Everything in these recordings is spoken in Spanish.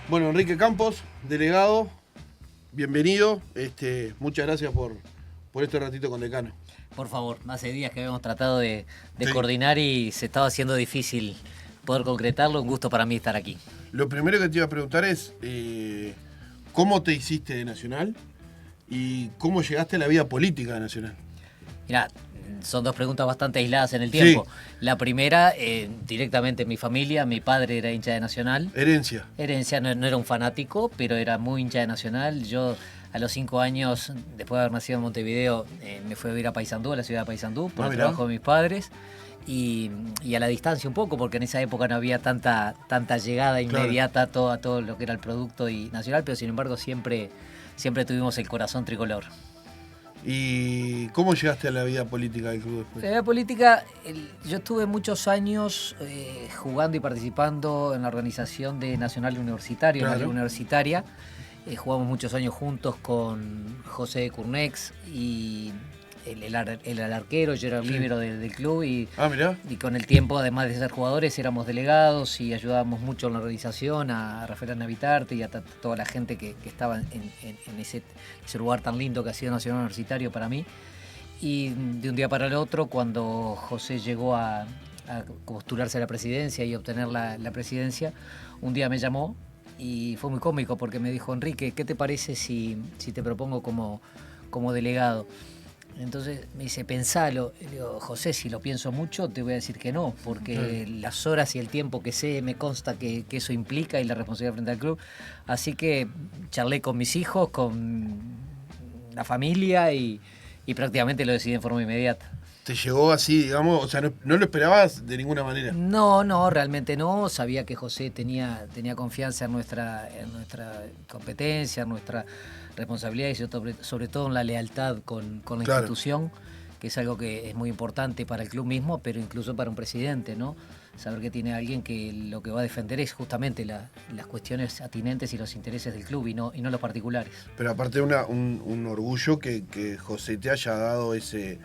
Bueno, Enrique Campos, delegado, bienvenido. Muchas gracias por este ratito con Decano. Por favor, hace días que habíamos tratado de Sí. coordinar y se estaba haciendo difícil poder concretarlo. Un gusto para mí estar aquí. Lo primero que te iba a preguntar es, ¿cómo te hiciste de Nacional y cómo llegaste a la vida política de Nacional? Mirá, son dos preguntas bastante aisladas en el tiempo. Sí. La primera, directamente en mi familia. Mi padre era hincha de Nacional. Herencia. No era un fanático, pero era muy hincha de Nacional. Yo, a los 5 años, después de haber nacido en Montevideo, me fui a vivir a Paysandú, a la ciudad de Paysandú, por el trabajo de mis padres. Y a la distancia un poco, porque en esa época no había tanta llegada inmediata a todo lo que era el producto y nacional, pero sin embargo siempre tuvimos el corazón tricolor. ¿Y cómo llegaste a la vida política del club después? La vida política, yo estuve muchos años jugando y participando en la organización de Nacional Universitario, en la Liga Universitaria. Jugamos muchos años juntos con José de Curnex y el arquero, yo era el líbero del club y con el tiempo, además de ser jugadores, éramos delegados y ayudábamos mucho en la organización, a Rafael Navitarte y a toda la gente que estaba en ese lugar tan lindo que ha sido Nacional Universitario para mí. Y de un día para el otro, cuando José llegó a postularse a la presidencia y obtener la presidencia, un día me llamó y fue muy cómico porque me dijo: Enrique, ¿qué te parece si te propongo como delegado? Entonces me dice: pensalo. Le digo: José, si lo pienso mucho te voy a decir que no, porque las horas y el tiempo que sé me consta que eso implica y la responsabilidad frente al club. Así que charlé con mis hijos, con la familia y prácticamente lo decidí en forma inmediata. ¿Te llegó así, digamos? O sea, no lo esperabas de ninguna manera. No, realmente no. Sabía que José tenía confianza en nuestra competencia, en nuestra responsabilidad y sobre todo en la lealtad con la institución, que es algo que es muy importante para el club mismo, pero incluso para un presidente, ¿no? Saber que tiene alguien que lo que va a defender es justamente las cuestiones atinentes y los intereses del club y no los particulares. Pero aparte un orgullo que José te haya dado ese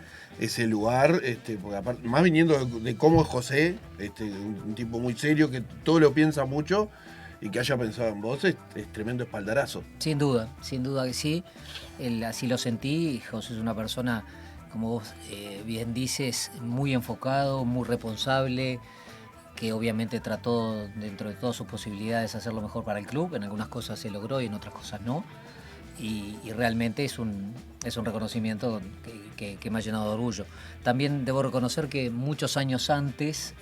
lugar, porque aparte, más viniendo de cómo es José, un tipo muy serio que todo lo piensa mucho y que haya pensado en vos, es tremendo espaldarazo. Sin duda que sí. Así lo sentí. José es una persona, como vos bien dices, muy enfocado, muy responsable, que obviamente trató dentro de todas sus posibilidades hacer lo mejor para el club. En algunas cosas se logró y en otras cosas no. Y realmente es un reconocimiento que me ha llenado de orgullo. También debo reconocer que muchos años antes,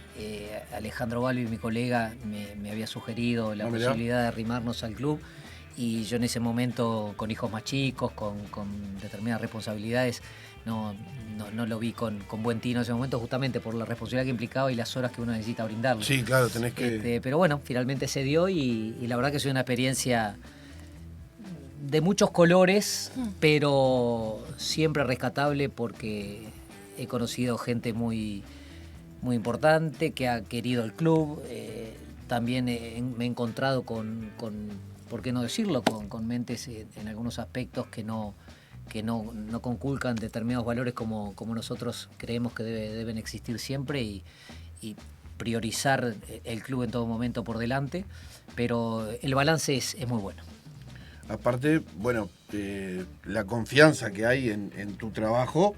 Alejandro Balbi, mi colega, me había sugerido la posibilidad de arrimarnos al club, y yo en ese momento, con hijos más chicos, con determinadas responsabilidades, no lo vi con buen tino en ese momento, justamente por la responsabilidad que implicaba y las horas que uno necesita brindarle. Sí, claro, tenés que... Pero bueno, finalmente se dio y la verdad que ha sido una experiencia de muchos colores, pero siempre rescatable, porque he conocido gente muy, muy importante que ha querido el club. También me he encontrado con, ¿por qué no decirlo?, con mentes en algunos aspectos que no conculcan determinados valores como nosotros creemos que deben existir siempre, y priorizar el club en todo momento por delante. Pero el balance es muy bueno. Aparte, bueno, la confianza que hay en tu trabajo,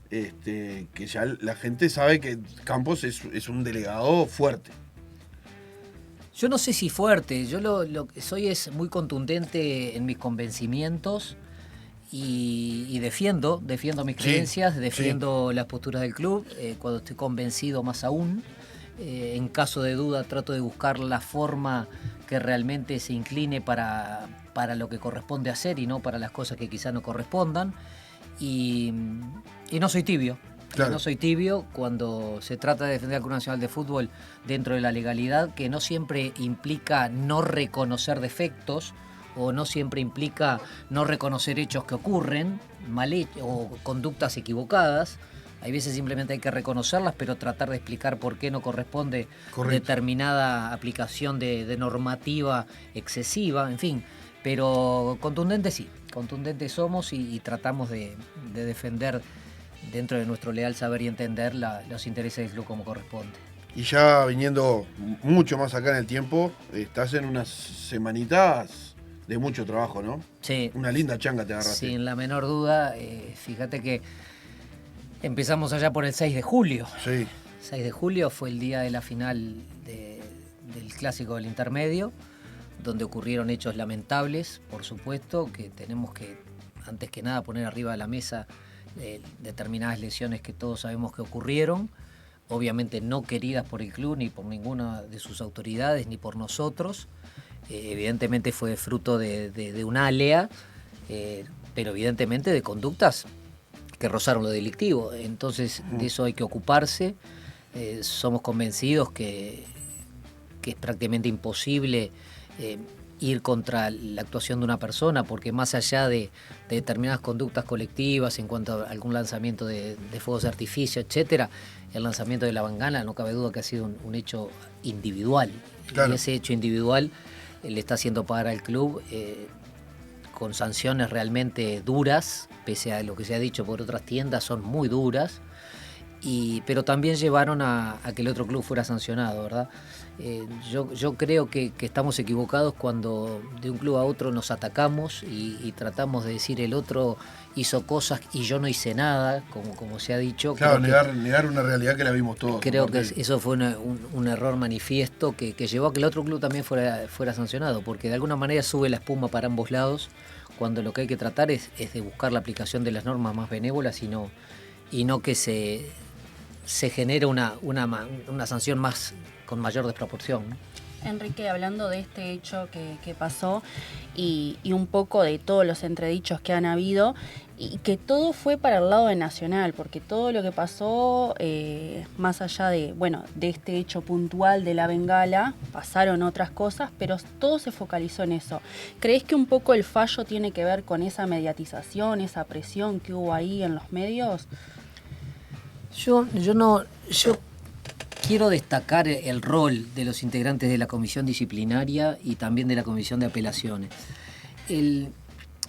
que ya la gente sabe que Campos es un delegado fuerte. Yo no sé si fuerte, yo lo que soy es muy contundente en mis convencimientos y defiendo mis creencias, defiendo las posturas del club, cuando estoy convencido más aún. En caso de duda trato de buscar la forma que realmente se incline para lo que corresponde hacer y no para las cosas que quizás no correspondan. Y no soy tibio. Claro. No soy tibio cuando se trata de defender al Club Nacional de Fútbol dentro de la legalidad, que no siempre implica no reconocer defectos, o no siempre implica no reconocer hechos que ocurren, o conductas equivocadas. Hay veces simplemente hay que reconocerlas, pero tratar de explicar por qué no corresponde determinada aplicación de normativa excesiva, en fin. Pero contundentes sí, contundentes somos y tratamos de defender dentro de nuestro leal saber y entender los intereses del club como corresponde. Y ya viniendo mucho más acá en el tiempo, estás en unas semanitas de mucho trabajo, ¿no? Sí. Una linda changa te agarraste. Sin la menor duda, fíjate que empezamos allá por el 6 de julio. Sí. 6 de julio fue el día de la final del Clásico del Intermedio, donde ocurrieron hechos lamentables, por supuesto, que tenemos que, antes que nada, poner arriba de la mesa determinadas lesiones que todos sabemos que ocurrieron, obviamente no queridas por el club, ni por ninguna de sus autoridades, ni por nosotros. Evidentemente fue fruto de una alea, pero evidentemente de conductas que rozaron lo delictivo. Entonces de eso hay que ocuparse. Somos convencidos que es prácticamente imposible ir contra la actuación de una persona, porque más allá de determinadas conductas colectivas en cuanto a algún lanzamiento de fuegos de artificio, etcétera, el lanzamiento de la bengala no cabe duda que ha sido un hecho individual. Claro. Y ese hecho individual le está haciendo pagar al club con sanciones realmente duras, pese a lo que se ha dicho por otras tiendas, son muy duras, pero también llevaron a que el otro club fuera sancionado, ¿verdad? Yo creo que estamos equivocados cuando de un club a otro nos atacamos y tratamos de decir el otro hizo cosas y yo no hice nada, como se ha dicho. Claro, negar una realidad que la vimos todos. Creo que eso fue un error manifiesto que llevó a que el otro club también fuera sancionado, porque de alguna manera sube la espuma para ambos lados, cuando lo que hay que tratar es de buscar la aplicación de las normas más benévolas y no que se genere una sanción más con mayor desproporción. Enrique, hablando de este hecho que pasó y un poco de todos los entredichos que han habido, y que todo fue para el lado de Nacional, porque todo lo que pasó, más allá de este hecho puntual de la bengala, pasaron otras cosas, pero todo se focalizó en eso. ¿Crees que un poco el fallo tiene que ver con esa mediatización, esa presión que hubo ahí en los medios? Yo quiero destacar el rol de los integrantes de la comisión disciplinaria y también de la comisión de apelaciones.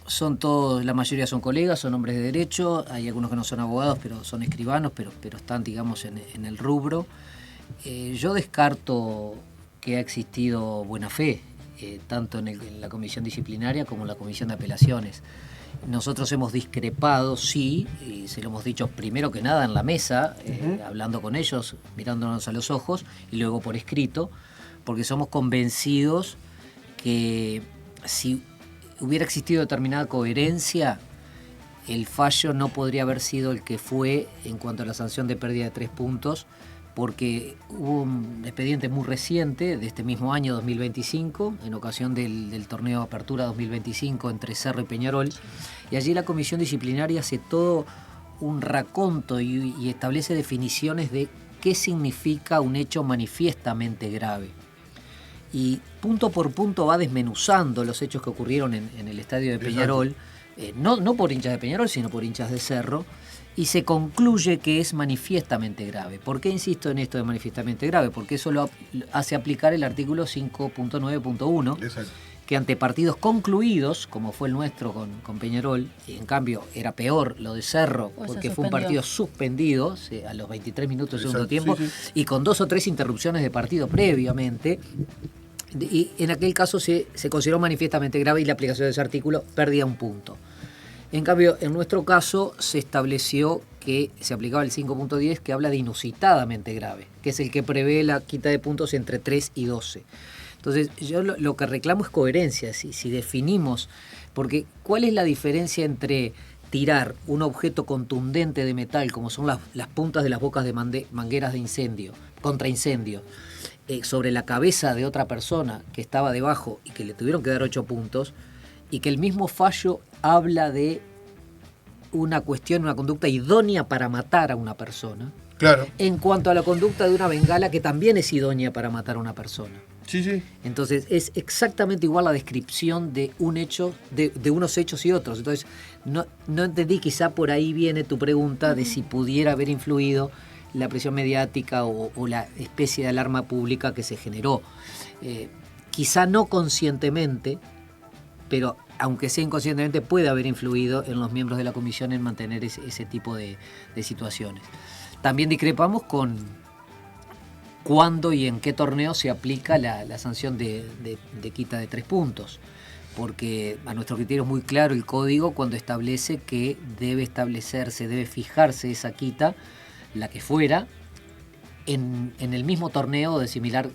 Son todos, la mayoría son colegas, son hombres de derecho, hay algunos que no son abogados, pero son escribanos, pero están, digamos, en el rubro. Yo descarto que ha existido buena fe, tanto en la comisión disciplinaria como en la comisión de apelaciones. Nosotros hemos discrepado, sí, y se lo hemos dicho primero que nada en la mesa, hablando con ellos, mirándonos a los ojos, y luego por escrito, porque somos convencidos que si hubiera existido determinada coherencia, el fallo no podría haber sido el que fue en cuanto a la sanción de pérdida de 3 puntos, porque hubo un expediente muy reciente de este mismo año 2025, en ocasión del torneo de Apertura 2025 entre Cerro y Peñarol, y allí la comisión disciplinaria hace todo un raconto y establece definiciones de qué significa un hecho manifiestamente grave. Y punto por punto va desmenuzando los hechos que ocurrieron en el estadio de Peñarol, no por hinchas de Peñarol, sino por hinchas de Cerro, y se concluye que es manifiestamente grave. ¿Por qué insisto en esto de manifiestamente grave? Porque eso lo hace aplicar el artículo 5.9.1, que ante partidos concluidos, como fue el nuestro con Peñarol, y en cambio era peor lo de Cerro, porque fue un partido suspendido a los 23 minutos del segundo tiempo, y con 2 o 3 interrupciones de partido previamente, y en aquel caso se consideró manifiestamente grave y la aplicación de ese artículo perdía 1 punto. En cambio, en nuestro caso se estableció que se aplicaba el 5.10, que habla de inusitadamente grave, que es el que prevé la quita de puntos entre 3 y 12. Entonces, yo lo que reclamo es coherencia, si definimos, porque ¿cuál es la diferencia entre tirar un objeto contundente de metal, como son las puntas de las bocas de mangueras de incendio, contra incendio, sobre la cabeza de otra persona que estaba debajo y que le tuvieron que dar 8 puntos, y que el mismo fallo habla de una cuestión, una conducta idónea para matar a una persona, claro, en cuanto a la conducta de una bengala que también es idónea para matar a una persona? Sí. Entonces es exactamente igual la descripción de un hecho, de unos hechos y otros. Entonces no entendí, quizá por ahí viene tu pregunta de si pudiera haber influido la presión mediática o la especie de alarma pública que se generó. Quizá no conscientemente, pero aunque sea inconscientemente puede haber influido en los miembros de la comisión en mantener ese tipo de situaciones. También discrepamos con cuándo y en qué torneo se aplica la sanción de quita de 3 puntos. Porque a nuestro criterio es muy claro el código cuando establece que debe fijarse esa quita, la que fuera, en el mismo torneo de similar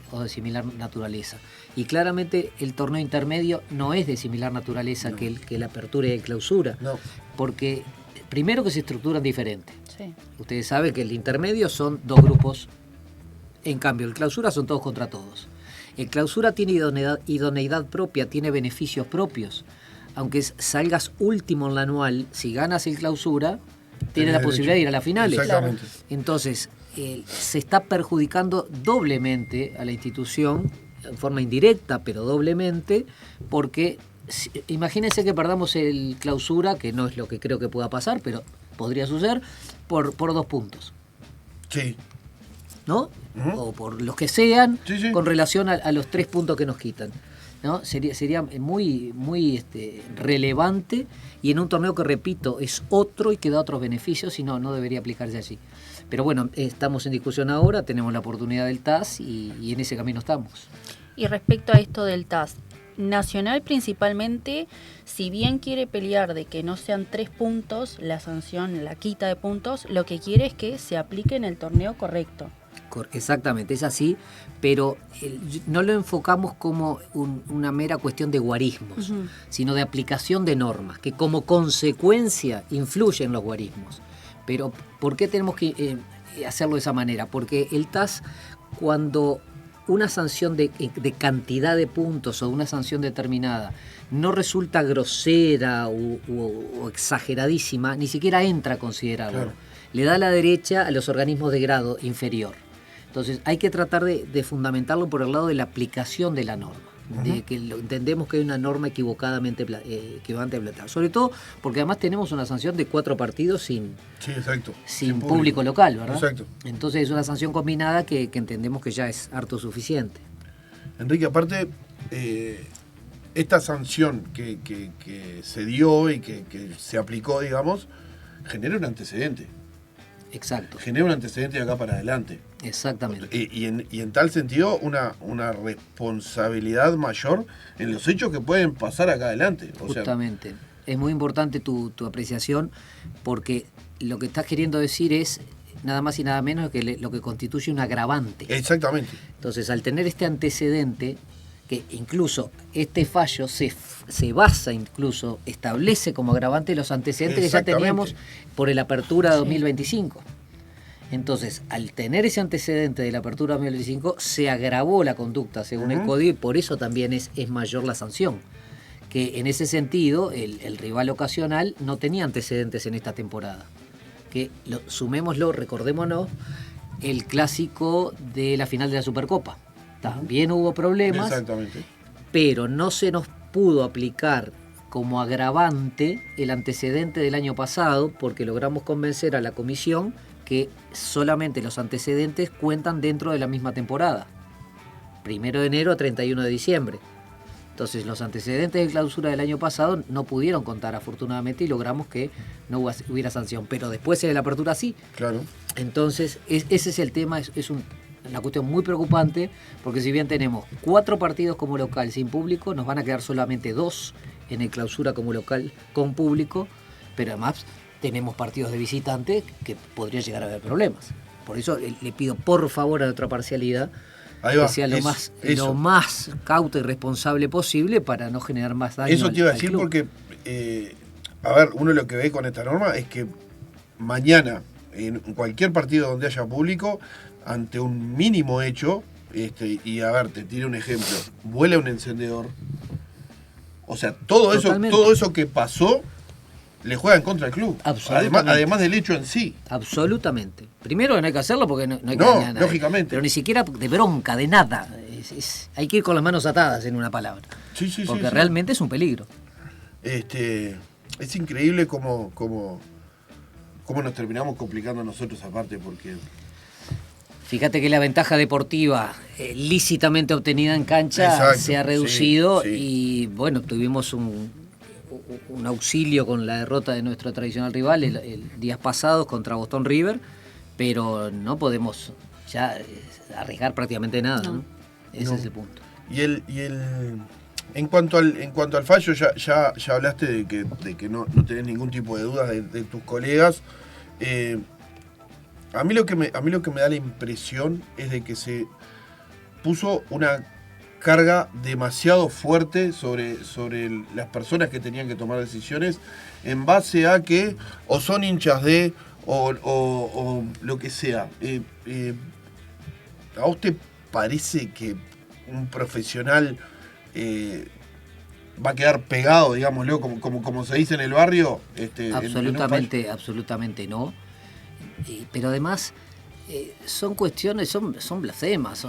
naturaleza. Y claramente el torneo intermedio no es de similar naturaleza que la apertura y el clausura, porque primero que se estructuran diferente. Sí. Ustedes saben que el intermedio son 2 grupos, en cambio el clausura son todos contra todos. El clausura tiene idoneidad propia, tiene beneficios propios. Aunque salgas último en la anual, si ganas el clausura, tienes la posibilidad de ir a las finales. Exactamente. Entonces, se está perjudicando doblemente a la institución, en forma indirecta, pero doblemente, porque imagínense que perdamos el clausura, que no es lo que creo que pueda pasar, pero podría suceder, por 2 puntos. Sí. ¿No? O por los que sean, sí. Con relación a los 3 puntos que nos quitan, ¿no? Sería muy, muy relevante, y en un torneo que, repito, es otro y que da otros beneficios, y no debería aplicarse allí. Pero bueno, estamos en discusión ahora, tenemos la oportunidad del TAS y en ese camino estamos. Y respecto a esto del TAS, Nacional principalmente, si bien quiere pelear de que no sean 3 puntos la sanción, la quita de puntos, lo que quiere es que se aplique en el torneo correcto. Exactamente, es así, pero no lo enfocamos como una mera cuestión de guarismos, sino de aplicación de normas, que como consecuencia influyen los guarismos. Pero ¿por qué tenemos que hacerlo de esa manera? Porque el TAS, cuando una sanción de cantidad de puntos o una sanción determinada no resulta grosera o exageradísima, ni siquiera entra a considerarlo. Claro. Le da la derecha a los organismos de grado inferior. Entonces hay que tratar de fundamentarlo por el lado de la aplicación de la norma, de que entendemos que hay una norma equivocadamente planteada. Sobre todo porque además tenemos una sanción de 4 partidos sin público local, ¿verdad? Exacto. Entonces es una sanción combinada que entendemos que ya es harto suficiente. Enrique, aparte, esta sanción que se dio y que se aplicó, digamos, genera un antecedente. Exacto. Genera un antecedente de acá para adelante. Exactamente. Y en tal sentido, una responsabilidad mayor en los hechos que pueden pasar acá adelante. Justamente. Es muy importante tu apreciación, porque lo que estás queriendo decir es nada más y nada menos que lo que constituye un agravante. Exactamente. Entonces, al tener este antecedente, que incluso este fallo se basa, incluso establece como agravante los antecedentes que ya teníamos por el Apertura 2025. Entonces, al tener ese antecedente de la Apertura 2025, se agravó la conducta según el código, y por eso también es mayor la sanción. Que en ese sentido, el rival ocasional no tenía antecedentes en esta temporada. Que sumémoslo, recordémonos, el clásico de la final de la Supercopa. También hubo problemas, exactamente, pero no se nos pudo aplicar como agravante el antecedente del año pasado, porque logramos convencer a la comisión que solamente los antecedentes cuentan dentro de la misma temporada, 1 de enero a 31 de diciembre. Entonces los antecedentes de clausura del año pasado no pudieron contar, afortunadamente, y logramos que no hubiera sanción, pero después en la apertura sí. Claro. Entonces ese es el tema, es una cuestión muy preocupante, porque si bien tenemos 4 partidos como local sin público, nos van a quedar solamente 2 en el clausura como local con público, pero además tenemos partidos de visitante que podría llegar a haber problemas. Por eso le pido por favor a nuestra parcialidad que sea lo más cauta y responsable posible para no generar más daño. Eso te iba a decir porque, uno lo que ve con esta norma es que mañana, en cualquier partido donde haya público, ante un mínimo hecho, te tiro un ejemplo, vuela un encendedor, o sea, todo eso que pasó le juega en contra al club, además del hecho en sí. Absolutamente. Primero no hay que hacerlo porque no hay que dañar a nadie, lógicamente, pero ni siquiera de bronca, de nada. Hay que ir con las manos atadas, en una palabra, porque realmente es un peligro. Es increíble cómo nos terminamos complicando nosotros aparte, porque fíjate que la ventaja deportiva lícitamente obtenida en cancha se ha reducido, y bueno, tuvimos un auxilio con la derrota de nuestro tradicional rival el días pasados contra Boston River, pero no podemos ya arriesgar prácticamente nada, ¿no? Ese No. es el punto. En cuanto al fallo, ya hablaste de que no tenés ningún tipo de dudas de tus colegas. A mí lo que me da la impresión es de que se puso una carga demasiado fuerte sobre las personas que tenían que tomar decisiones en base a que o son hinchas de o lo que sea. ¿A vos te parece que un profesional va a quedar pegado, digámoslo, como se dice en el barrio? Absolutamente no. Pero además son cuestiones, son blasfemas,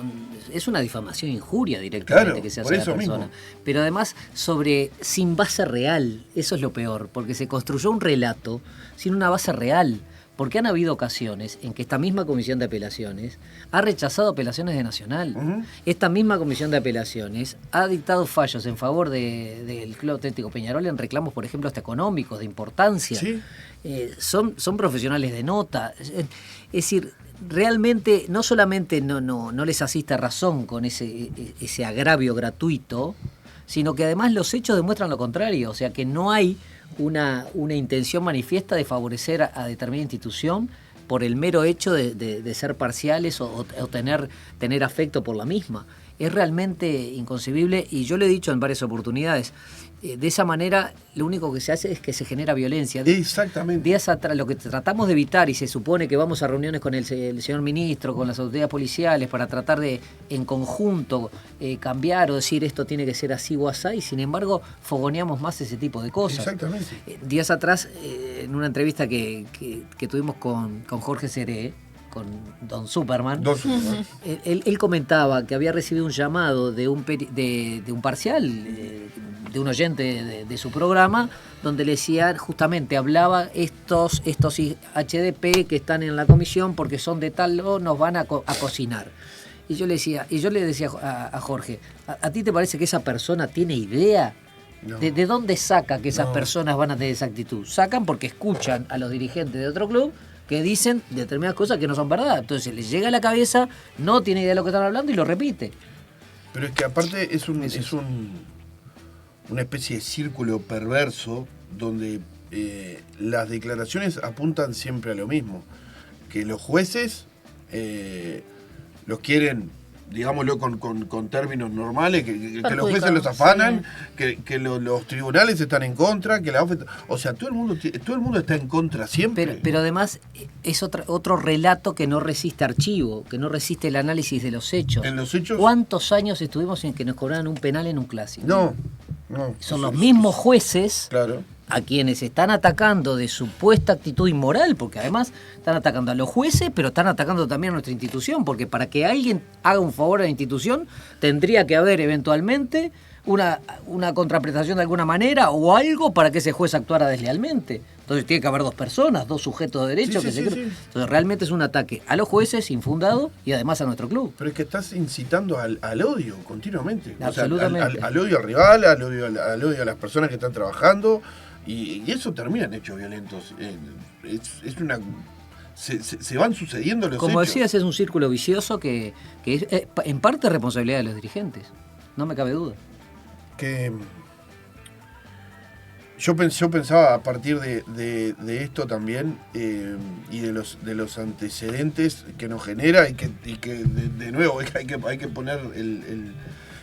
es una difamación, injuria directamente, claro, que se hace por a la eso persona. mismo. Pero además sin base real, eso es lo peor, porque se construyó un relato sin una base real. Porque han habido ocasiones en que esta misma comisión de apelaciones ha rechazado apelaciones de Nacional. Uh-huh. Esta misma comisión de apelaciones ha dictado fallos en favor del Club Atlético Peñarol en reclamos, por ejemplo, hasta económicos, de importancia. ¿Sí? Son profesionales de nota. Es decir, realmente no solamente no les asiste razón con ese agravio gratuito, sino que además los hechos demuestran lo contrario. O sea, que no hay una intención manifiesta de favorecer a determinada institución por el mero hecho de ser parciales o tener afecto por la misma. Es realmente inconcebible, y yo lo he dicho en varias oportunidades. De esa manera lo único que se hace es que se genera violencia. Exactamente. Días atrás, lo que tratamos de evitar, y se supone que vamos a reuniones con el señor ministro, con las autoridades policiales, para tratar de, en conjunto, cambiar o decir esto tiene que ser así o así, y sin embargo fogoneamos más ese tipo de cosas. Exactamente. Días atrás, en una entrevista que tuvimos con Jorge Seré, con Don Superman, él comentaba que había recibido un llamado de un parcial, de un oyente de su programa, donde le decía, justamente hablaba estos HDP que están en la comisión porque son de tal o nos van a cocinar. Y yo le decía a Jorge, ¿a ti te parece que esa persona tiene idea? No. ¿De dónde saca que esas personas van a tener esa actitud? Sacan porque escuchan a los dirigentes de otro club que dicen determinadas cosas que no son verdad. Entonces les llega a la cabeza, no tiene idea de lo que están hablando y lo repite. Pero es que aparte es una especie de círculo perverso donde las declaraciones apuntan siempre a lo mismo. Que los jueces los quieren, digámoslo con términos normales, que los jueces los afanan, sí. que los tribunales están en contra, que la OFE, o sea, todo el mundo está en contra siempre. Pero además es otro relato que no resiste archivo, que no resiste el análisis de los hechos. En los hechos. ¿Cuántos años estuvimos en que nos cobraran un penal en un clásico? No. Son los mismos jueces. Claro. A quienes están atacando de supuesta actitud inmoral, porque además están atacando a los jueces, pero están atacando también a nuestra institución, porque para que alguien haga un favor a la institución tendría que haber eventualmente una contraprestación de alguna manera o algo para que ese juez actuara deslealmente. Entonces tiene que haber dos personas, dos sujetos de derecho. Sí. Entonces realmente es un ataque a los jueces infundado y además a nuestro club. Pero es que estás incitando al odio continuamente. Absolutamente. O sea, al odio al rival, al odio a las personas que están trabajando. Y eso termina en hechos violentos. Se van sucediendo los Como hechos. decías, es un círculo vicioso que es en parte responsabilidad de los dirigentes. No me cabe duda. Que yo pensaba a partir de esto también y de los antecedentes que nos genera y que de nuevo hay que poner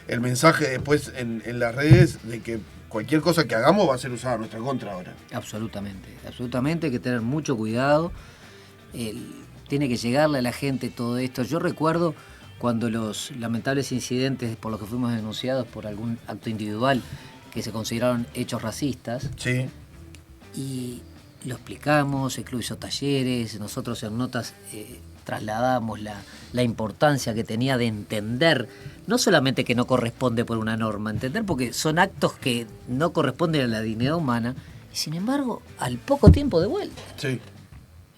el mensaje después en las redes de que cualquier cosa que hagamos va a ser usada a nuestra contra ahora. Absolutamente, hay que tener mucho cuidado. Tiene que llegarle a la gente todo esto. Yo recuerdo cuando los lamentables incidentes por los que fuimos denunciados por algún acto individual que se consideraron hechos racistas. Sí. Y lo explicamos, el club hizo talleres, nosotros en notas trasladamos la importancia que tenía de entender, no solamente que no corresponde por una norma, entender porque son actos que no corresponden a la dignidad humana, y sin embargo, al poco tiempo de vuelta. Sí.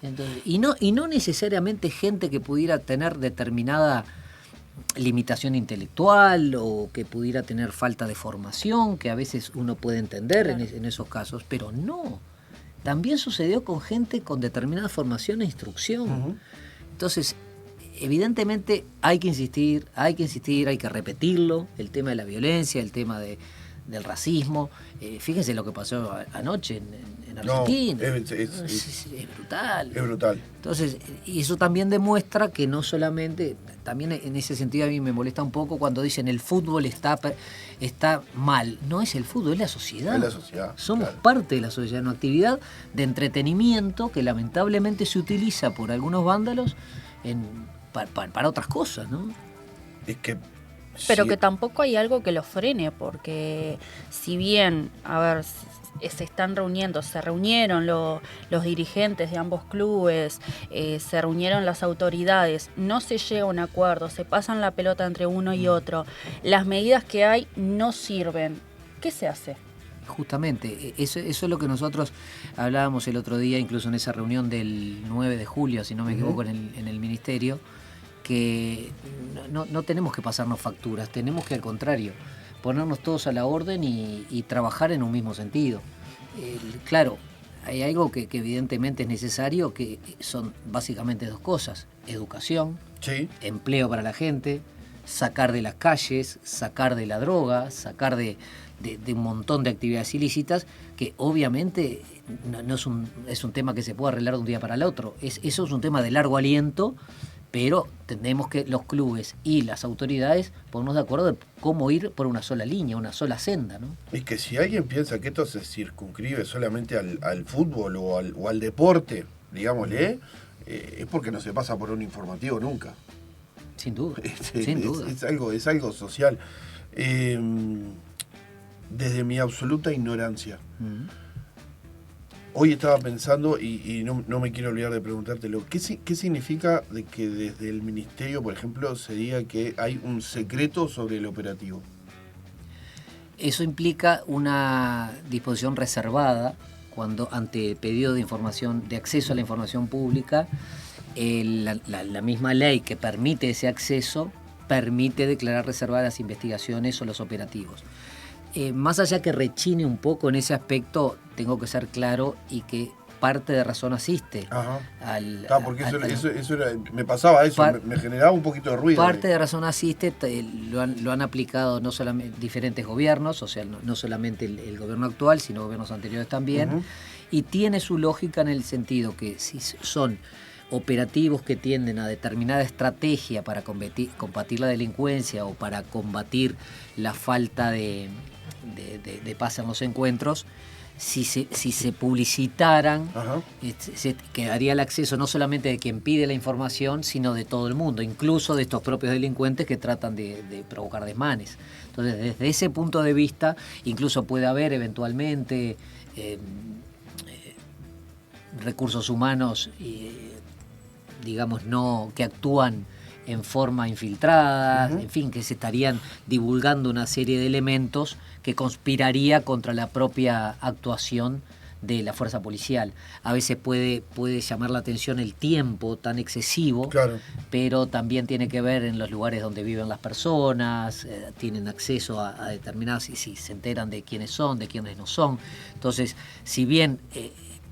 Entonces, y no necesariamente gente que pudiera tener determinada limitación intelectual o que pudiera tener falta de formación, que a veces uno puede entender en esos casos, pero no. También sucedió con gente con determinada formación e instrucción. Uh-huh. Entonces, evidentemente hay que insistir, hay que repetirlo, el tema de la violencia, el tema del racismo. Fíjense lo que pasó anoche en Argentina. Es brutal. Es brutal. Entonces, y eso también demuestra que no solamente, también en ese sentido a mí me molesta un poco cuando dicen el fútbol está mal. No es el fútbol, es la sociedad. Es la sociedad. Somos claro. parte de la sociedad, una actividad de entretenimiento que lamentablemente se utiliza por algunos vándalos para otras cosas, ¿no? Es que... Pero sí. que tampoco hay algo que lo frene, porque si bien, a ver, se reunieron los dirigentes de ambos clubes, se reunieron las autoridades, no se llega a un acuerdo, se pasan la pelota entre uno y otro, las medidas que hay no sirven. ¿Qué se hace? Justamente, eso es lo que nosotros hablábamos el otro día, incluso en esa reunión del 9 de julio, si no me equivoco, en el ministerio, que no tenemos que pasarnos facturas, tenemos que al contrario, ponernos todos a la orden y trabajar en un mismo sentido. Claro, hay algo que evidentemente es necesario, que son básicamente dos cosas: educación, Sí. empleo para la gente, sacar de las calles, sacar de la droga, sacar de un montón de actividades ilícitas, que obviamente no es un tema que se pueda arreglar de un día para el otro. Eso es un tema de largo aliento, pero tenemos que los clubes y las autoridades ponernos de acuerdo de cómo ir por una sola línea, una sola senda, ¿no? Es que si alguien piensa que esto se circunscribe solamente al fútbol o al deporte, digámosle, es porque no se pasa por un informativo nunca. Sin duda, sin duda. Es algo social. Desde mi absoluta ignorancia, hoy estaba pensando, y no me quiero olvidar de preguntártelo, ¿qué significa de que desde el ministerio, por ejemplo, se diga que hay un secreto sobre el operativo? Eso implica una disposición reservada cuando, ante pedido de información, de acceso a la información pública, la misma ley que permite ese acceso permite declarar reservadas las investigaciones o los operativos. Más allá que rechine un poco en ese aspecto, tengo que ser claro y que parte de razón asiste. Ajá. Porque eso era, me pasaba eso, me generaba un poquito de ruido. Parte de razón asiste, lo han aplicado no solamente diferentes gobiernos, o sea, no solamente el gobierno actual, sino gobiernos anteriores también, y tiene su lógica en el sentido que si son operativos que tienden a determinada estrategia para combatir la delincuencia o para combatir la falta de paz en los encuentros, si se publicitaran, se quedaría el acceso no solamente de quien pide la información, sino de todo el mundo, incluso de estos propios delincuentes que tratan de provocar desmanes. Entonces, desde ese punto de vista, incluso puede haber eventualmente recursos humanos, digamos, que actúan en forma infiltrada, en fin, que se estarían divulgando una serie de elementos que conspiraría contra la propia actuación de la fuerza policial. A veces puede llamar la atención el tiempo tan excesivo, claro, pero también tiene que ver en los lugares donde viven las personas, tienen acceso a determinadas, y si se enteran de quiénes son, de quiénes no son. Entonces, si bien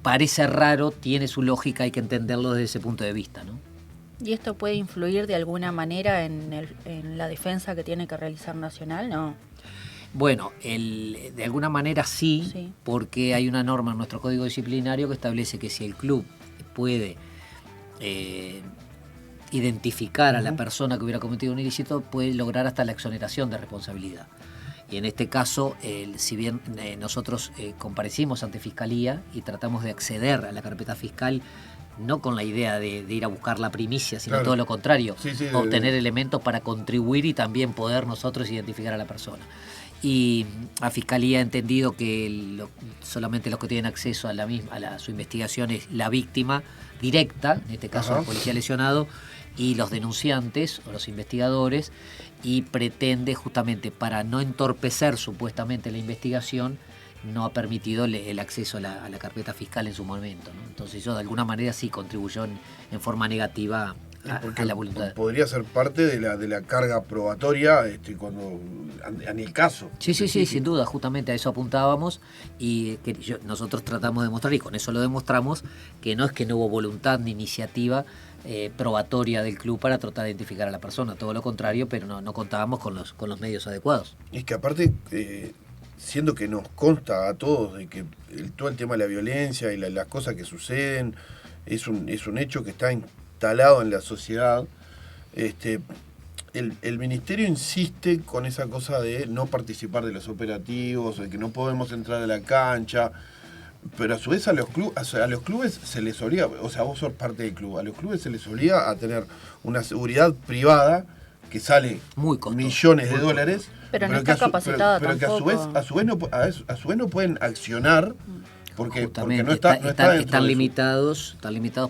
parece raro, tiene su lógica, hay que entenderlo desde ese punto de vista, ¿no? ¿Y esto puede influir de alguna manera en la defensa que tiene que realizar Nacional? No. Bueno, de alguna manera sí, porque hay una norma en nuestro código disciplinario que establece que si el club puede identificar a la persona que hubiera cometido un ilícito, puede lograr hasta la exoneración de responsabilidad. Y en este caso, si bien nosotros comparecimos ante Fiscalía y tratamos de acceder a la carpeta fiscal, no con la idea de ir a buscar la primicia, sino todo lo contrario, obtener elementos para contribuir y también poder nosotros identificar a la persona. Y la Fiscalía ha entendido que solamente los que tienen acceso a su investigación es la víctima directa, en este caso el policía lesionado, y los denunciantes o los investigadores, y pretende, justamente para no entorpecer supuestamente la investigación, no ha permitido el acceso a la carpeta fiscal en su momento, ¿no? Entonces eso de alguna manera sí contribuyó en forma negativa a la voluntad. Podría ser parte de la carga probatoria en el caso. Sí, sin duda, justamente a eso apuntábamos, y que nosotros tratamos de demostrar, y con eso lo demostramos, que no es que no hubo voluntad ni iniciativa probatoria del club para tratar de identificar a la persona. Todo lo contrario, pero no contábamos con los medios adecuados. Es que aparte, siendo que nos consta a todos de que todo el tema de la violencia y las cosas que suceden es un hecho que está instalado en la sociedad, el ministerio insiste con esa cosa de no participar de los operativos, de que no podemos entrar a la cancha, pero a su vez a los clubes se les obliga, o sea, vos sos parte del club, a los clubes se les obliga a tener una seguridad privada que sale muy costoso, millones de dólares, pero no está capacitada pero que a su vez no pueden accionar porque no están limitados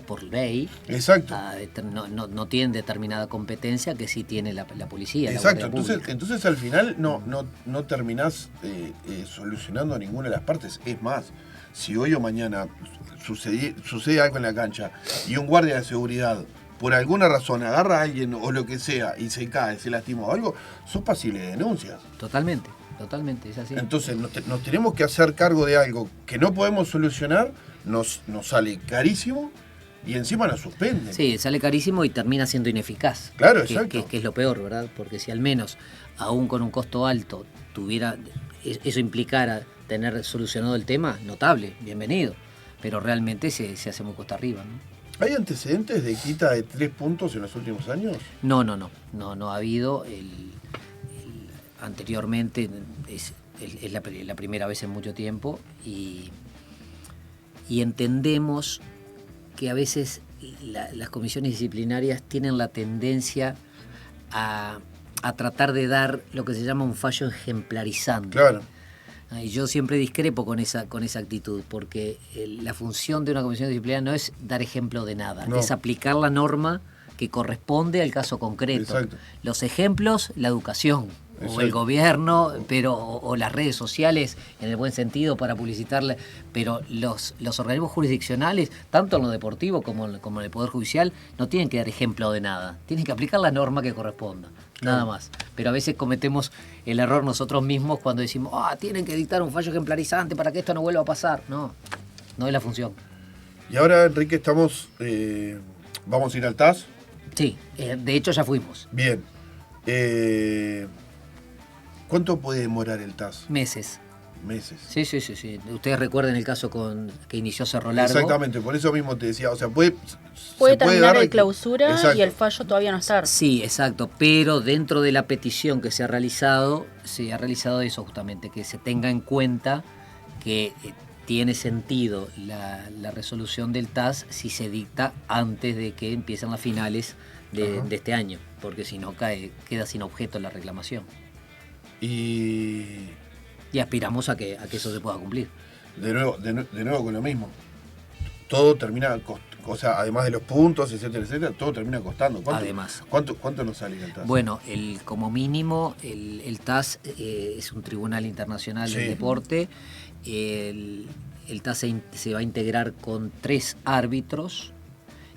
por ley. Exacto. No tienen determinada competencia que sí tiene la policía. Exacto. Entonces al final no terminás solucionando ninguna de las partes. Es más, si hoy o mañana sucede algo en la cancha y un guardia de seguridad por alguna razón agarra a alguien o lo que sea y se cae, se lastima o algo, sos pasible de denuncias. Totalmente, es así. Entonces nos tenemos que hacer cargo de algo que no podemos solucionar, nos sale carísimo y encima nos suspenden. Sí, sale carísimo y termina siendo ineficaz. Claro, exacto. Que es lo peor, ¿verdad? Porque si al menos, aún con un costo alto, eso implicara tener solucionado el tema, notable, bienvenido. Pero realmente se hace muy cuesta arriba, ¿no? ¿Hay antecedentes de quita de 3 puntos en los últimos años? No ha habido. Anteriormente es la primera vez en mucho tiempo y entendemos que a veces las comisiones disciplinarias tienen la tendencia a tratar de dar lo que se llama un fallo ejemplarizante. Claro. Y yo siempre discrepo con esa actitud, porque la función de una comisión disciplinaria no es dar ejemplo de nada, es aplicar la norma que corresponde al caso concreto. Exacto. Los ejemplos, la educación, Exacto. o el gobierno, o las redes sociales, en el buen sentido, para publicitarle, pero los organismos jurisdiccionales, tanto en lo deportivo como en el Poder Judicial, no tienen que dar ejemplo de nada, tienen que aplicar la norma que corresponda. Nada más. Pero a veces cometemos el error nosotros mismos cuando decimos, tienen que dictar un fallo ejemplarizante para que esto no vuelva a pasar. No es la función. Y ahora, Enrique, vamos a ir al TAS. Sí, de hecho ya fuimos. Bien. ¿Cuánto puede demorar el TAS? Meses. Sí. Ustedes recuerden el caso que inició Cerro Largo. Exactamente, por eso mismo te decía, o sea, puede terminar el clausura. Exacto. Y el fallo todavía no está. Sí, exacto, pero dentro de la petición que se ha realizado eso justamente, que se tenga en cuenta que tiene sentido la resolución del TAS si se dicta antes de que empiecen las finales de este año, porque si no queda sin objeto la reclamación. Y aspiramos a que eso se pueda cumplir. De nuevo con lo mismo. Todo termina, o sea, además de los puntos, etcétera, todo termina costando. ¿Cuánto nos sale el TAS? Bueno, como mínimo, el TAS es un tribunal internacional del deporte. El TAS se va a integrar con 3 árbitros.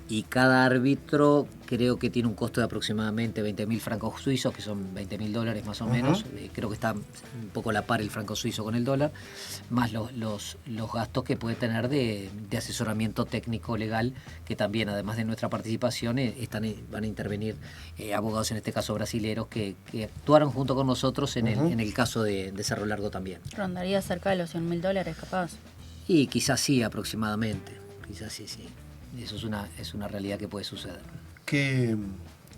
Y cada árbitro creo que tiene un costo de aproximadamente 20.000 francos suizos, que son $20.000 más o menos. Creo que está un poco a la par el franco suizo con el dólar, más los gastos que puede tener de asesoramiento técnico legal, que también, además de nuestra participación, van a intervenir abogados, en este caso brasileros, que actuaron junto con nosotros en el caso de Cerro Largo también. Rondaría cerca de los $100.000 capaz. Y quizás sí, aproximadamente. Quizás sí. Eso es una realidad que puede suceder. ¿Qué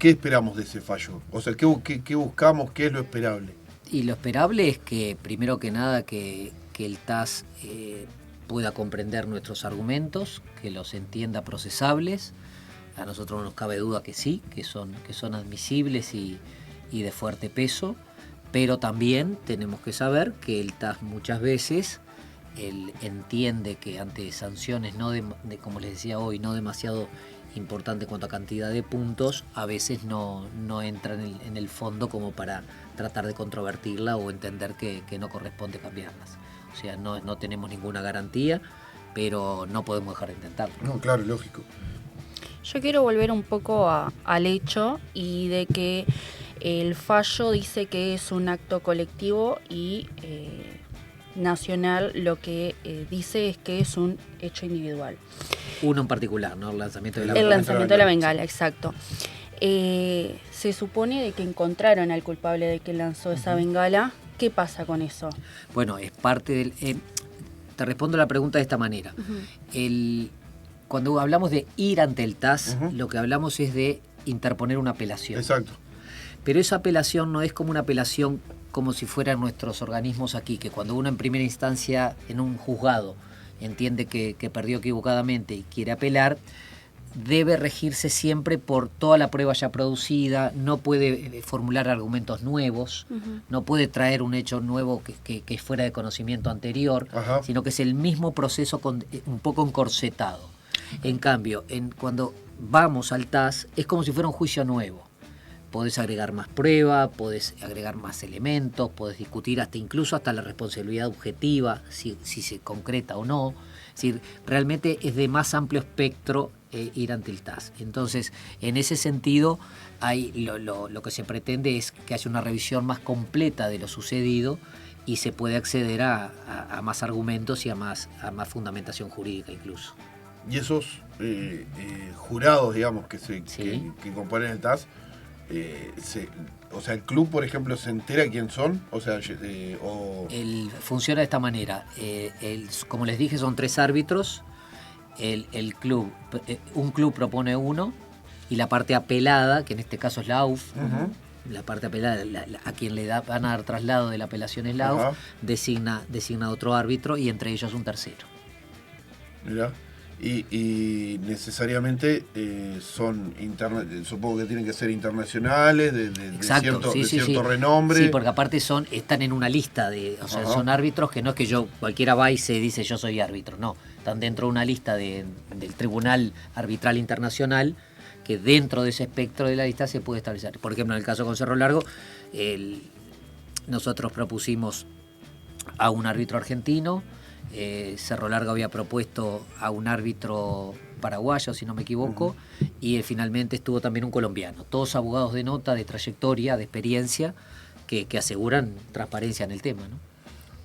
esperamos de ese fallo? O sea, ¿qué buscamos? ¿Qué es lo esperable? Y lo esperable es que, primero que nada, que el TAS pueda comprender nuestros argumentos, que los entienda procesables. A nosotros no nos cabe duda que sí, que son admisibles y de fuerte peso, pero también tenemos que saber que el TAS muchas veces él entiende que ante sanciones, como les decía hoy, no demasiado importantes en cuanto a cantidad de puntos, a veces no entra en el fondo como para tratar de controvertirla o entender que no corresponde cambiarlas. O sea, no tenemos ninguna garantía, pero no podemos dejar de intentarlo. No, claro, lógico. Yo quiero volver un poco al hecho y de que el fallo dice que es un acto colectivo y nacional lo que dice es que es un hecho individual. Uno en particular, ¿no? El lanzamiento de la El lanzamiento de la bengala, exacto. Se supone de que encontraron al culpable de que lanzó esa bengala. ¿Qué pasa con eso? Bueno, es parte del... te respondo la pregunta de esta manera. Cuando hablamos de ir ante el TAS, lo que hablamos es de interponer una apelación. Exacto. Pero esa apelación no es como una apelación como si fueran nuestros organismos aquí, que cuando uno en primera instancia en un juzgado entiende que perdió equivocadamente y quiere apelar, debe regirse siempre por toda la prueba ya producida, no puede formular argumentos nuevos, no puede traer un hecho nuevo que es fuera de conocimiento anterior, sino que es el mismo proceso un poco encorsetado. En cambio, cuando vamos al TAS, es como si fuera un juicio nuevo. Podés agregar más prueba, podés agregar más elementos, podés discutir incluso hasta la responsabilidad objetiva, si se concreta o no. Es decir, realmente es de más amplio espectro ir ante el TAS. Entonces, en ese sentido, lo que se pretende es que haya una revisión más completa de lo sucedido y se puede acceder a más argumentos y a más fundamentación jurídica incluso. Y esos jurados, digamos, que componen el TAS, o sea, el club, por ejemplo, ¿se entera quién son? O sea, funciona de esta manera. Como les dije, son 3 árbitros. Un club propone uno y la parte apelada, que en este caso es la AUF, la parte apelada, a quien van a dar traslado de la apelación es la AUF, designa otro árbitro y entre ellos un tercero. Mirá. Y necesariamente son supongo que tienen que ser internacionales, de cierto renombre. Sí, porque aparte están en una lista son árbitros que no es que cualquiera va y se dice yo soy árbitro, no, están dentro de una lista del Tribunal Arbitral Internacional, que dentro de ese espectro de la lista se puede establecer. Por ejemplo, en el caso con Cerro Largo, nosotros propusimos a un árbitro argentino. Cerro Largo había propuesto a un árbitro paraguayo, si no me equivoco, y finalmente estuvo también un colombiano. Todos abogados de nota, de trayectoria, de experiencia, que aseguran transparencia en el tema, ¿no?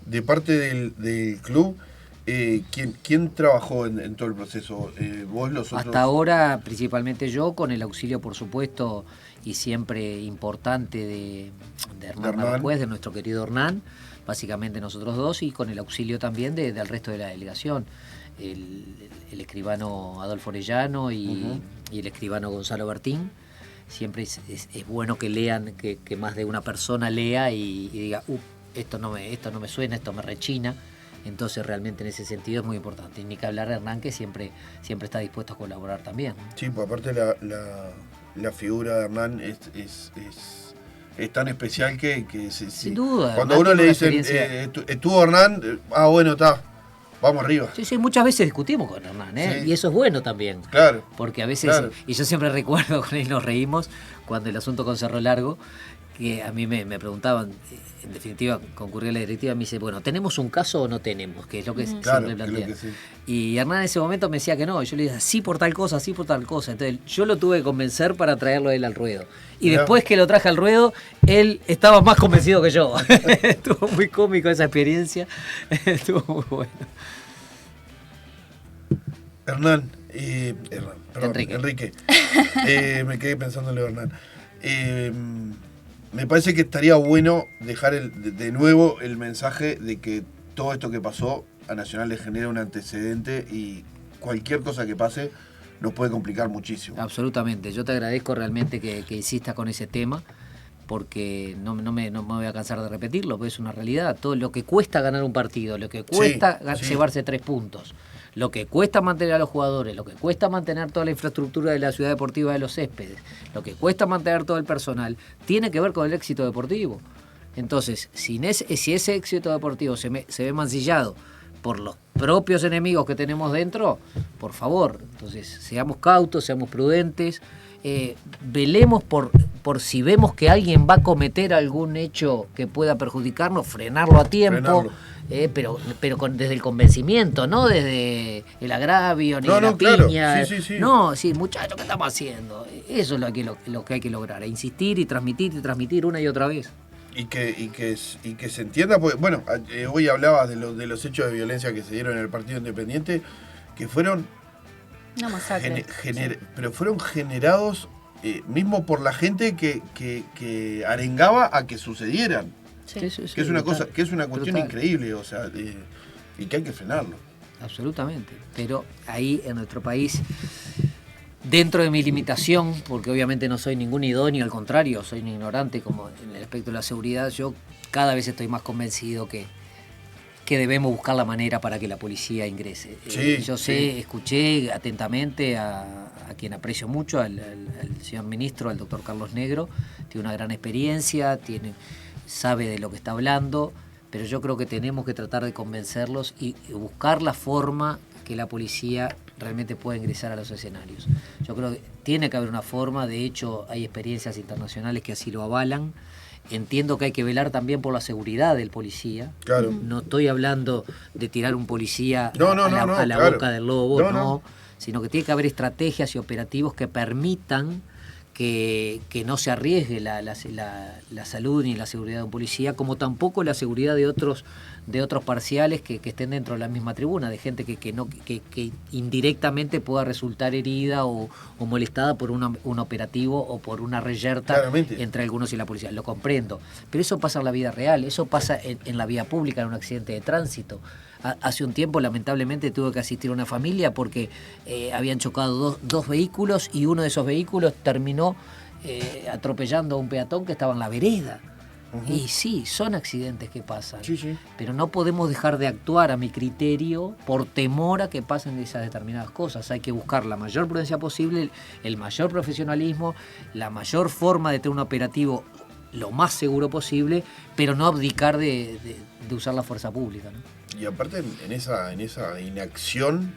De parte del club, ¿quién trabajó en todo el proceso? ¿Vos, los otros? Hasta ahora, principalmente yo, con el auxilio, por supuesto, y siempre importante de Hernán Marcuez, de nuestro querido Hernán. Básicamente nosotros dos, y con el auxilio también del resto de la delegación, el escribano Adolfo Orellano y el escribano Gonzalo Bertín. Siempre es bueno que lean, que más de una persona lea y diga, esto no me suena, esto me rechina. Entonces realmente en ese sentido es muy importante. Y ni que hablar de Hernán, que siempre está dispuesto a colaborar también. Sí, pues aparte la figura de Hernán es tan especial que sin duda. Cuando uno le dicen, estuvo Hernán, bueno, está, vamos arriba. Sí, muchas veces discutimos con Hernán, y eso es bueno también. Claro. Porque a veces, y yo siempre recuerdo, con él nos reímos, cuando el asunto con Cerro Largo, que a mí me preguntaban, en definitiva, concurrió a la directiva, me dice, bueno, ¿tenemos un caso o no tenemos? Que es lo que siempre plantea. Y Hernán en ese momento me decía que no, y yo le decía, sí por tal cosa, sí por tal cosa. Entonces yo lo tuve que convencer para traerlo a él al ruedo. Y después que lo traje al ruedo, él estaba más convencido que yo. Estuvo muy cómico esa experiencia, estuvo muy bueno. Enrique. Me quedé pensando en lo de Hernán. Me parece que estaría bueno dejar de nuevo el mensaje de que todo esto que pasó a Nacional le genera un antecedente y cualquier cosa que pase nos puede complicar muchísimo. Absolutamente. Yo te agradezco realmente que insistas con ese tema, porque no me voy a cansar de repetirlo, porque es una realidad. Todo lo que cuesta ganar un partido, lo que cuesta llevarse 3 puntos, lo que cuesta mantener a los jugadores, lo que cuesta mantener toda la infraestructura de la ciudad deportiva de los Céspedes, lo que cuesta mantener todo el personal, tiene que ver con el éxito deportivo. Entonces, si ese éxito deportivo se ve mancillado por los propios enemigos que tenemos dentro, por favor, entonces seamos cautos, seamos prudentes, velemos por si vemos que alguien va a cometer algún hecho que pueda perjudicarnos, frenarlo a tiempo. Pero desde el convencimiento, no desde el agravio ni la piña. Sí. No, sí, muchachos, ¿qué estamos haciendo? Eso es lo que hay que lograr, insistir y transmitir una y otra vez. Y que se entienda, porque, bueno, hoy hablabas de los hechos de violencia que se dieron en el Partido Independiente, que fueron Una masacre. Pero fueron generados mismo por la gente que arengaba a que sucedieran. Sí. Que es una cosa, que es una cuestión increíble, o sea, y que hay que frenarlo. Absolutamente. Pero ahí en nuestro país, dentro de mi limitación, porque obviamente no soy ningún idóneo, al contrario, soy un ignorante como en el aspecto de la seguridad, yo cada vez estoy más convencido que debemos buscar la manera para que la policía ingrese. Yo sé, escuché atentamente a quien aprecio mucho, al señor ministro, al doctor Carlos Negro, tiene una gran experiencia, sabe de lo que está hablando, pero yo creo que tenemos que tratar de convencerlos y buscar la forma que la policía realmente pueda ingresar a los escenarios. Yo creo que tiene que haber una forma, de hecho hay experiencias internacionales que así lo avalan. Entiendo que hay que velar también por la seguridad del policía. Claro. No estoy hablando de tirar un policía a la boca del lobo, sino que tiene que haber estrategias y operativos que permitan que no se arriesgue la salud ni la seguridad de un policía, como tampoco la seguridad de otros parciales que estén dentro de la misma tribuna, de gente que indirectamente pueda resultar herida o molestada por un operativo o por una reyerta entre algunos y la policía. Lo comprendo, pero eso pasa en la vida real, eso pasa en la vía pública, en un accidente de tránsito. Hace un tiempo, lamentablemente, tuve que asistir a una familia porque habían chocado dos vehículos y uno de esos vehículos terminó atropellando a un peatón que estaba en la vereda. Uh-huh. Y sí, son accidentes que pasan, sí. Pero no podemos dejar de actuar, a mi criterio, por temor a que pasen esas determinadas cosas. Hay que buscar la mayor prudencia posible, el mayor profesionalismo, la mayor forma de tener un operativo lo más seguro posible, pero no abdicar de usar la fuerza pública, ¿no? Y aparte en esa inacción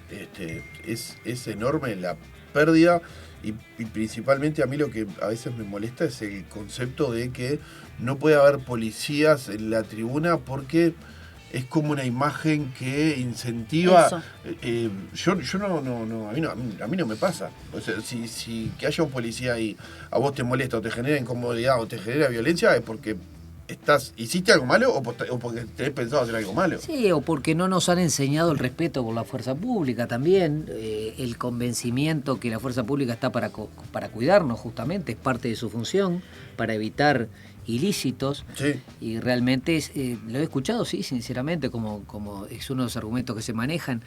es enorme la pérdida y principalmente a mí lo que a veces me molesta es el concepto de que no puede haber policías en la tribuna porque es como una imagen que incentiva. Yo no, a mí no me pasa. O sea, si que haya un policía ahí a vos te molesta o te genera incomodidad o te genera violencia es porque hiciste algo malo o porque tenés pensado hacer algo malo. Sí, o porque no nos han enseñado el respeto por la fuerza pública también, el convencimiento que la fuerza pública está para cuidarnos justamente, es parte de su función, para evitar ilícitos. Sí. Y realmente lo he escuchado, sí, sinceramente, como es uno de los argumentos que se manejan.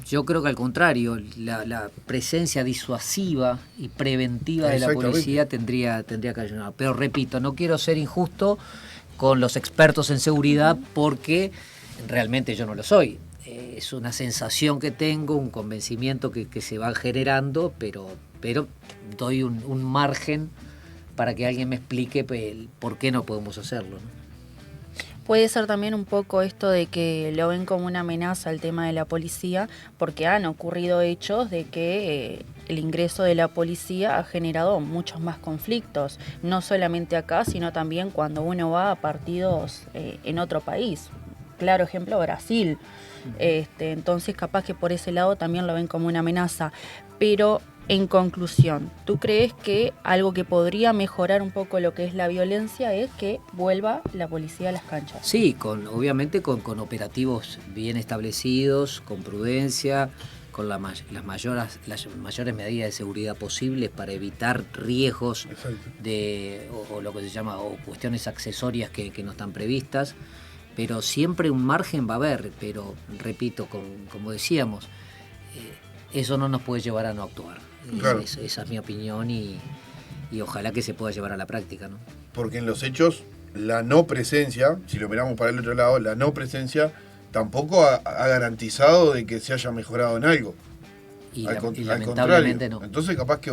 Yo creo que al contrario, la presencia disuasiva y preventiva de la policía tendría que ayudar. Pero repito, no quiero ser injusto con los expertos en seguridad porque realmente yo no lo soy. Es una sensación que tengo, un convencimiento que se va generando, pero doy un margen para que alguien me explique por qué no podemos hacerlo, ¿no? Puede ser también un poco esto de que lo ven como una amenaza el tema de la policía, porque han ocurrido hechos de que el ingreso de la policía ha generado muchos más conflictos, no solamente acá, sino también cuando uno va a partidos en otro país. Claro ejemplo, Brasil. Entonces capaz que por ese lado también lo ven como una amenaza. Pero en conclusión, ¿tú crees que algo que podría mejorar un poco lo que es la violencia es que vuelva la policía a las canchas? Sí, obviamente con operativos bien establecidos, con prudencia, con las mayores medidas de seguridad posibles para evitar riesgos o lo que se llama o cuestiones accesorias que no están previstas, pero siempre un margen va a haber, pero repito, como decíamos, eso no nos puede llevar a no actuar. Claro. Esa es mi opinión y ojalá que se pueda llevar a la práctica, ¿no? Porque en los hechos, la no presencia, si lo miramos para el otro lado, la no presencia tampoco ha garantizado de que se haya mejorado en algo. Y lamentablemente no. Entonces capaz que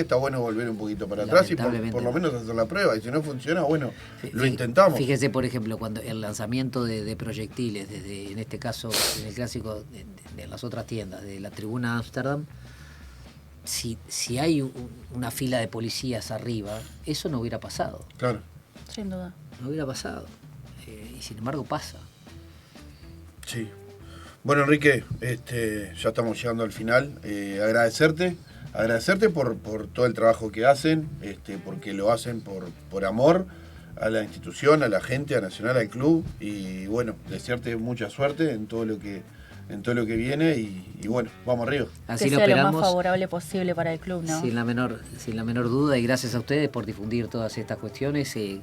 está bueno volver un poquito para atrás y por lo menos hacer la prueba. Y si no funciona, bueno, lo intentamos. Fíjese, por ejemplo, cuando el lanzamiento de proyectiles, desde en este caso, en el clásico de las otras tiendas, de la Tribuna Amsterdam, si hay una fila de policías arriba, eso no hubiera pasado. Claro. Sin duda. No hubiera pasado. Y sin embargo pasa. Sí. Bueno, Enrique, ya estamos llegando al final. Agradecerte por todo el trabajo que hacen, porque lo hacen por amor a la institución, a la gente, a Nacional, al club. Y bueno, desearte mucha suerte en todo lo que en todo lo que viene y bueno, vamos arriba. Así que lo sea esperamos. lo más favorable posible para el club, ¿no? Sin la menor duda, y gracias a ustedes por difundir todas estas cuestiones, que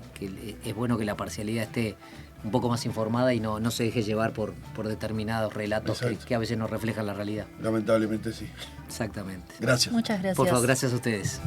es bueno que la parcialidad esté un poco más informada y no se deje llevar por determinados relatos que a veces no reflejan la realidad. Lamentablemente sí. Exactamente. Gracias. Muchas gracias. Por favor, gracias a ustedes.